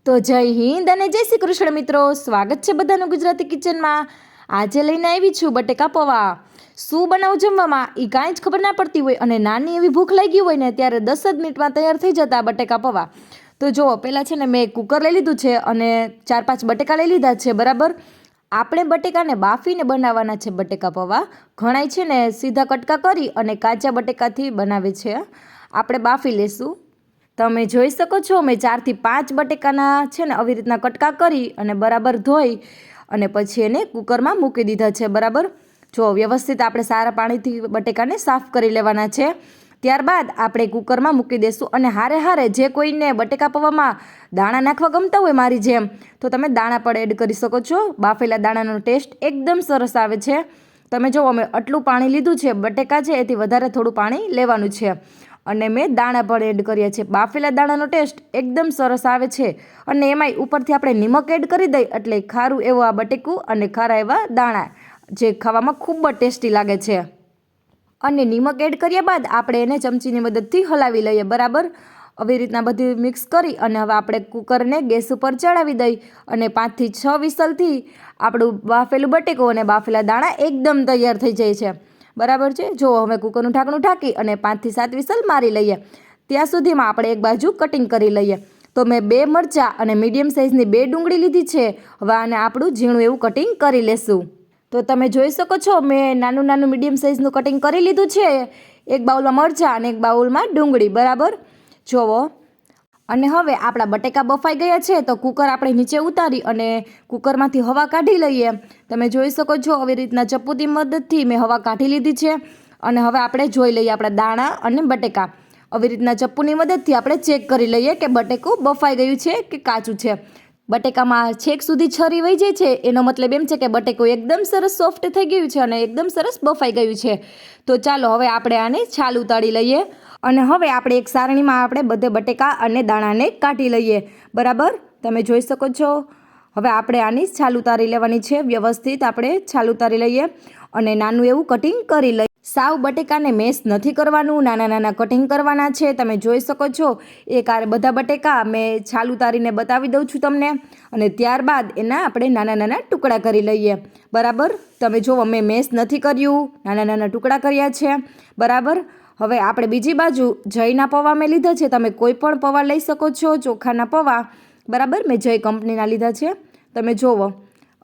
તો જય હિન્દ અને જય શ્રી કૃષ્ણ મિત્રો, સ્વાગત છે બધાનું ગુજરાતી કિચનમાં। આજે લઈને આવી છું બટેકા પૌવા। શું બનાવું જમવામાં એ કાંઈ જ ખબર ના પડતી હોય અને નાની એવી ભૂખ લાગી હોય ને ત્યારે 10 જ મિનિટમાં તૈયાર થઈ જતા બટેકા પૌવા। તો જુઓ, પહેલાં છે ને મેં કુકર લઈ લીધું છે અને 4-5 બટેકા લઈ લીધા છે, બરાબર। આપણે બટેકાને બાફીને બનાવવાના છે બટેકા પૌવા। ઘણાય છે ને સીધા કટકા કરી અને કાચા બટેકાથી બનાવે છે, આપણે બાફી લેશું। તમે જોઈ શકો છો, મેં 4 થી 5 બટેકાના છે ને આવી રીતના કટકા કરી અને બરાબર ધોઈ અને પછી એને કુકરમાં મૂકી દીધા છે, બરાબર। જો વ્યવસ્થિત આપણે સારા પાણીથી બટેકાને સાફ કરી લેવાના છે। ત્યારબાદ આપણે કુકરમાં મૂકી દઈશું અને હારે હારે જે કોઈને બટેકા પૌવામાં દાણા નાખવા ગમતા હોય મારી જેમ, તો તમે દાણા પણ એડ કરી શકો છો। બાફેલા દાણાનો ટેસ્ટ એકદમ સરસ આવે છે। તમે જુઓ, મેં આટલું પાણી લીધું છે, બટેકા છે એથી વધારે થોડું પાણી લેવાનું છે અને મેં દાણા પણ એડ કર્યા છે। બાફેલા દાણાનો ટેસ્ટ એકદમ સરસ આવે છે અને એમાંય ઉપરથી આપણે નિમક એડ કરી દઈએ એટલે ખારું એવું આ બટેકું અને ખારા એવા દાણા, જે ખાવામાં ખૂબ જ ટેસ્ટી લાગે છે। અને નિમક એડ કર્યા બાદ આપણે એને ચમચીની મદદથી હલાવી લઈએ, બરાબર। આવી રીતના બધું મિક્સ કરી અને હવે આપણે કુકરને ગેસ ઉપર ચડાવી દઈ અને 5 થી 6 વિસલથી આપણું બાફેલું બટેકું અને બાફેલા દાણા એકદમ તૈયાર થઈ જાય છે, બરાબર છે। જો હવે કુકરનું ઢાંકણું ઢાંકી અને 5 થી 7 વિસલ મારી લઈએ। ત્યાં સુધીમાં આપણે એક બાજુ કટિંગ કરી લઈએ। તો મેં 2 મરચાં અને મીડિયમ સાઇઝની 2 ડુંગળી લીધી છે। હવે આને આપણું ઝીણું એવું કટિંગ કરી લેશું। તો તમે જોઈ શકો છો, મેં નાનું નાનું મીડિયમ સાઇઝનું કટિંગ કરી લીધું છે। એક બાઉલમાં મરચાં અને એક બાઉલમાં ડુંગળી, બરાબર જોવો। અને હવે આપણા બટેકા બફાઈ ગયા છે તો કુકર આપણે નીચે ઉતારી અને કુકરમાંથી હવા કાઢી લઈએ। તમે જોઈ શકો છો, આવી રીતના ચપ્પુની મદદથી મેં હવા કાઢી લીધી છે અને હવે આપણે જોઈ લઈએ આપણા દાણા અને બટેકા। આવી રીતના ચપ્પુની મદદથી આપણે ચેક કરી લઈએ કે બટેકું બફાઈ ગયું છે કે કાચું છે। બટેકામાં છેક સુધી છરી વહી જાય છે એનો મતલબ એમ છે કે બટેકું એકદમ સરસ સોફ્ટ થઈ ગયું છે અને એકદમ સરસ બફાઈ ગયું છે। તો ચાલો હવે આપણે આને છાલ ઉતારી લઈએ અને હવે આપણે એક સારણીમાં આપણે બધે બટેકા અને દાણાને કાઢી લઈએ, બરાબર। તમે જોઈ શકો છો, હવે આપણે આની છાલ ઉતારી લેવાની છે। વ્યવસ્થિત આપણે છાલ ઉતારી લઈએ અને નાનું એવું કટિંગ કરી લઈએ। સાવ બટેકાને મેશ નથી કરવાનું, નાના નાના કટિંગ કરવાના છે। તમે જોઈ શકો છો, એક આ બધા બટેકા મેં છાલ ઉતારીને બતાવી દઉં છું તમને અને ત્યારબાદ એના આપણે નાના નાના ટુકડા કરી લઈએ, બરાબર। તમે જુઓ, મેં મેશ નથી કર્યું, નાના નાના ટુકડા કર્યા છે, બરાબર। હવે આપણે બીજી બાજુ જયના પૌવા મેં લીધા છે। તમે કોઈ પણ પૌવા લઈ શકો છો, ચોખાના પૌવા, બરાબર। મેં જય કંપનીના લીધા છે। તમે જુઓ,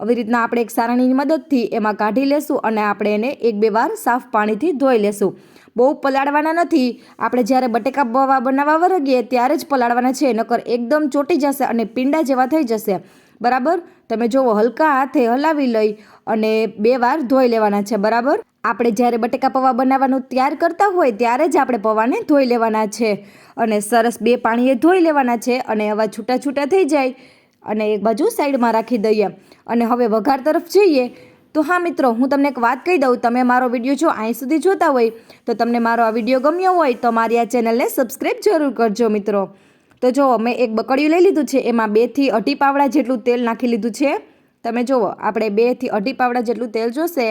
આવી રીતના આપણે એક સારણીની મદદથી એમાં કાઢી લેશું અને આપણે એને 1-2 વાર સાફ પાણીથી ધોઈ લેશું। બહુ પલાળવાના નથી, આપણે જ્યારે બટેકા પૌવા બનાવવા વળગીએ ત્યારે જ પલાળવાના છે, નકર એકદમ ચોટી જશે અને પીંડા જેવા થઈ જશે, બરાબર। તમે જુઓ, હલકા હાથે હલાવી લઈ અને 2 વાર ધોઈ લેવાના છે, બરાબર। આપણે જ્યારે બટેકા પૌવા બનાવવાનું તૈયાર કરતા હોય ત્યારે જ આપણે પૌવાને ધોઈ લેવાના છે અને સરસ 2 પાણીએ ધોઈ લેવાના છે અને હવે છૂટા છૂટા થઈ જાય અને એક બાજુ સાઈડમાં રાખી દઈએ અને હવે વઘાર તરફ જઈએ। તો હા મિત્રો, હું તમને એક વાત કહી દઉં, તમે મારો વિડીયો જો અહીં સુધી જોતા હોય તો તમને મારો આ વિડીયો ગમ્યો હોય તો મારી આ ચેનલને સબસ્ક્રાઈબ જરૂર કરજો મિત્રો। તો જુઓ, મેં એક બકડિયું લઈ લીધું છે, એમાં 2 થી 2.5 પાવડા જેટલું તેલ નાખી લીધું છે। તમે જુઓ, આપણે 2 થી 2.5 પાવડા જેટલું તેલ જોશે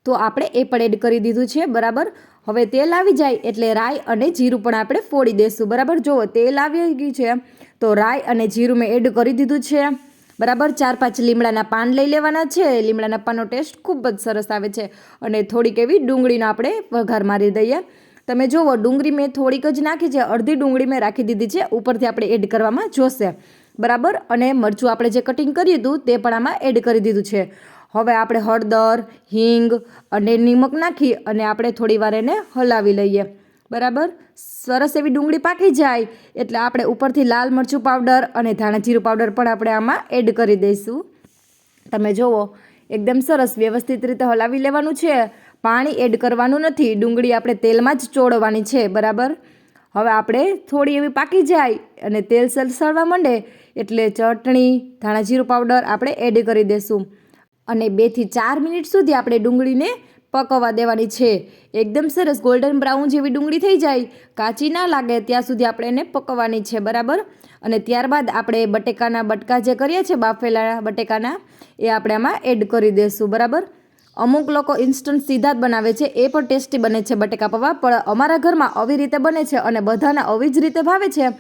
તો આપણે એ પણ એડ કરી દીધું છે, બરાબર। હવે તેલ આવી જાય એટલે રાઈ અને જીરું પણ આપણે ફોડી દઈશું, બરાબર। જુઓ, તેલ આવી ગયું છે તો રાઈ અને જીરું મેં એડ કરી દીધું છે, બરાબર। 4-5 લીમડાના પાન લઈ લેવાના છે। લીમડાના પાનનો ટેસ્ટ ખૂબ જ સરસ આવે છે અને થોડીક એવી ડુંગળીનો આપણે વઘાર મારી દઈએ। તમે જુઓ, ડુંગળી મેં થોડીક જ નાખી છે, અડધી ડુંગળી મેં રાખી દીધી છે, ઉપરથી આપણે એડ કરવામાં જોશે, બરાબર। અને મરચું આપણે જે કટિંગ કર્યું હતું તે પણ આમાં એડ કરી દીધું છે। હવે આપણે હળદર, હિંગ અને નિમક નાખી અને આપણે થોડી વાર એને હલાવી લઈએ, બરાબર। સરસ એવી ડુંગળી પાકી જાય એટલે આપણે ઉપરથી લાલ મરચું પાવડર અને ધાણા જીરું પાવડર પણ આપણે આમાં એડ કરી દઈશું। તમે જુઓ, એકદમ સરસ વ્યવસ્થિત રીતે હલાવી લેવાનું છે, પાણી એડ કરવાનું નથી, ડુંગળી આપણે તેલમાં જ ચોળવાની છે, બરાબર। હવે આપણે થોડી એવી પાકી જાય અને તેલ સળસળવા માંડે એટલે ચટણી, ધાણા જીરું પાવડર આપણે એડ કરી દઈશું અને 2 થી 4 મિનિટ સુધી આપણે ડુંગળીને પકવવા દેવાની છે। એકદમ સરસ ગોલ્ડન બ્રાઉન જેવી ડુંગળી થઈ જાય, કાચી ના લાગે ત્યાં સુધી આપણે એને પકવવાની છે, બરાબર। અને ત્યારબાદ આપણે બટેકાના બટકા જે કર્યા છે, બાફેલા બટેકાના, એ આપણે આમાં એડ કરી દઈશું, બરાબર। અમુક લોકો ઇન્સ્ટન્ટ સીધા જ બનાવે છે, એ પણ ટેસ્ટી બને છે બટેકા પૌવા, પણ અમારા ઘરમાં આવી રીતે બને છે અને બધાને આવી જ રીતે ભાવે છે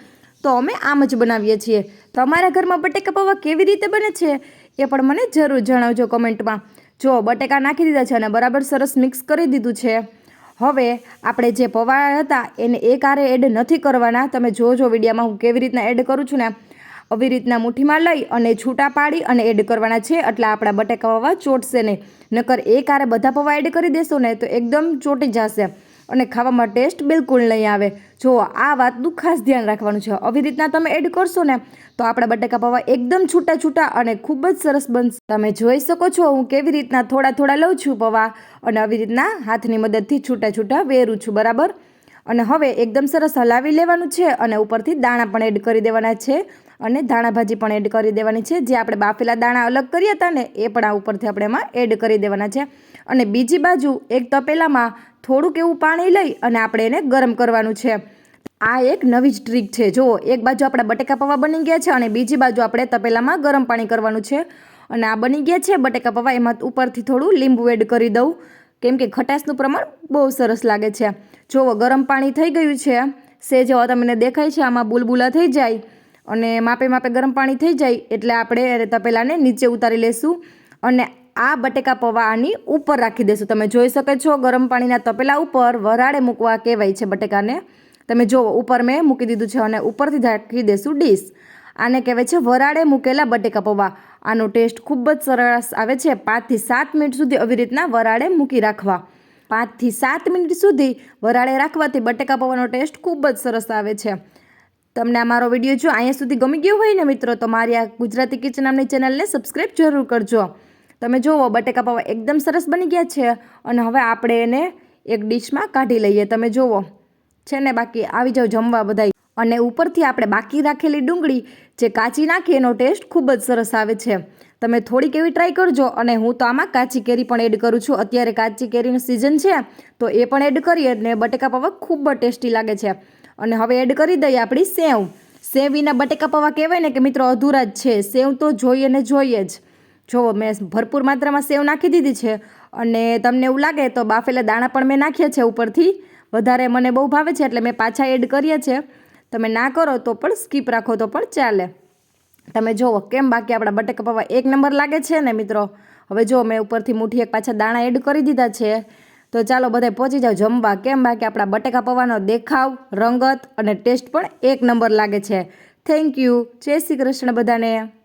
તો અમે આમ જ બનાવીએ છીએ. તમારા ઘરમાં બટેકા પૌવા કેવી રીતે બને છે એ પણ મને જરૂર જણાવજો કમેન્ટમાં. જો બટેકા નાખી દીધા છે અને બરાબર સરસ મિક્સ કરી દીધું છે. હવે આપણે જે પૌવા હતા એને એક હારે એડ નથી કરવાના. તમે જોજો વિડીયોમાં હું કેવી રીતના એડ કરું છું ને, આવી રીતના મુઠ્ઠીમાં લઈ અને છૂટા પાડી અને એડ કરવાના છે. એટલે આપણા બટેકા પૌવા ચોટશે નહીં. નકર એક હારે બધા પૌવા એડ કરી દેશો ને તો એકદમ ચોટી જશે અને ખાવામાં ટેસ્ટ બિલકુલ નહીં આવે. જો આ વાતનું ખાસ ધ્યાન રાખવાનું છે. આવી રીતના તમે એડ કરશો ને તો આપણા બટેકા પૌવા એકદમ છૂટા છૂટા અને ખૂબ જ સરસ બનશે. તમે જોઈ શકો છો હું કેવી રીતના થોડા થોડા લઉં છું પૌવા અને આવી રીતના હાથની મદદથી છૂટા છૂટા વેરું છું. બરાબર. અને હવે એકદમ સરસ હલાવી લેવાનું છે અને ઉપરથી દાણા પણ એડ કરી દેવાના છે અને ધાણા ભાજી પણ એડ કરી દેવાની છે. જે આપણે બાફેલા દાણા અલગ કર્યા હતા ને એ પણ આ ઉપરથી આપણે એમાં એડ કરી દેવાના છે. અને બીજી બાજુ એક તપેલામાં થોડુંક એવું પાણી લઈ અને આપણે એને ગરમ કરવાનું છે. આ એક નવી જ ટ્રીક છે. જુઓ, એક બાજુ આપણા બટેકા પૌવા બની ગયા છે અને બીજી બાજુ આપણે તપેલામાં ગરમ પાણી કરવાનું છે. અને આ બની ગયા છે બટેકા પૌવા. એમાં ઉપરથી થોડું લીંબુ એડ કરી દઉં કેમ કે ખટાશનું પ્રમાણ બહુ સરસ લાગે છે. જુઓ, ગરમ પાણી થઈ ગયું છે. સેજ જેવા તમને દેખાય છે આમાં બુલબુલા થઈ જાય અને માપે માપે ગરમ પાણી થઈ જાય એટલે આપણે તપેલાને નીચે ઉતારી લેશું અને આ બટેકા પૌવા આની ઉપર રાખી દેશું. તમે જોઈ શકો છો ગરમ પાણીના તપેલા ઉપર વરાળે મૂકવા કહેવાય છે બટેકાને. તમે જુઓ, ઉપર મેં મૂકી દીધું છે અને ઉપરથી ઢાંકી દેશું ડીશ. આને કહેવાય છે વરાળે મૂકેલા બટેકા પૌવા. આનો ટેસ્ટ ખૂબ જ સરસ આવે છે. 5 થી 7 મિનિટ સુધી આવી રીતના વરાળે મૂકી રાખવા. 5 થી 7 મિનિટ સુધી વરાળે રાખવાથી બટેકા પૌવાનો ટેસ્ટ ખૂબ જ સરસ આવે છે. તમને આ મારો વિડીયો જો અહીંયા સુધી ગમી ગયો હોય ને મિત્રો તો મારી આ ગુજરાતી કિચન નામની ચેનલને સબસ્ક્રાઈબ જરૂર કરજો. તમે જુઓ બટેકા પૌવા એકદમ સરસ બની ગયા છે અને હવે આપણે એને એક ડીશમાં કાઢી લઈએ. તમે જુઓ છે ને, બાકી આવી જાવ જમવા બધાય. અને ઉપરથી આપણે બાકી રાખેલી ડુંગળી જે કાચી નાખી એનો ટેસ્ટ ખૂબ જ સરસ આવે છે. તમે થોડીક એવી ટ્રાય કરજો. અને હું તો આમાં કાચી કેરી પણ એડ કરું છું. અત્યારે કાચી કેરીનું સિઝન છે તો એ પણ એડ કરીએ અને બટેકા પૌવા ખૂબ જ ટેસ્ટી લાગે છે. અને હવે એડ કરી દઈએ આપણી સેવ. સેવ વિના બટેકા પૌવા કહેવાય ને કે મિત્રો અધૂરા જ છે. સેવ તો જોઈએ ને જોઈએ જ. જો મેં ભરપૂર માત્રામાં સેવ નાખી દીધી છે અને તમને એવું લાગે તો બાફેલા દાણા પણ મેં નાખ્યા છે ઉપરથી. વધારે મને બહુ ભાવે છે એટલે મેં પાછા એડ કર્યા છે. તમે ના કરો તો પણ સ્કીપ રાખો તો પણ ચાલે. તમે જુઓ કેમ બાકી આપણા બટેકા પૌવા એક નંબર લાગે છે ને મિત્રો. હવે જો મેં ઉપરથી મુઠ્ઠી એક પાછા દાણા એડ કરી દીધા છે. તો ચાલો બધા પહોંચી જાઓ જમવા. કેમ બાકી આપણા બટેકા પૌવાનો દેખાવ, રંગત અને ટેસ્ટ પણ એક નંબર લાગે છે. Thank you. જય શ્રી કૃષ્ણ બધાને.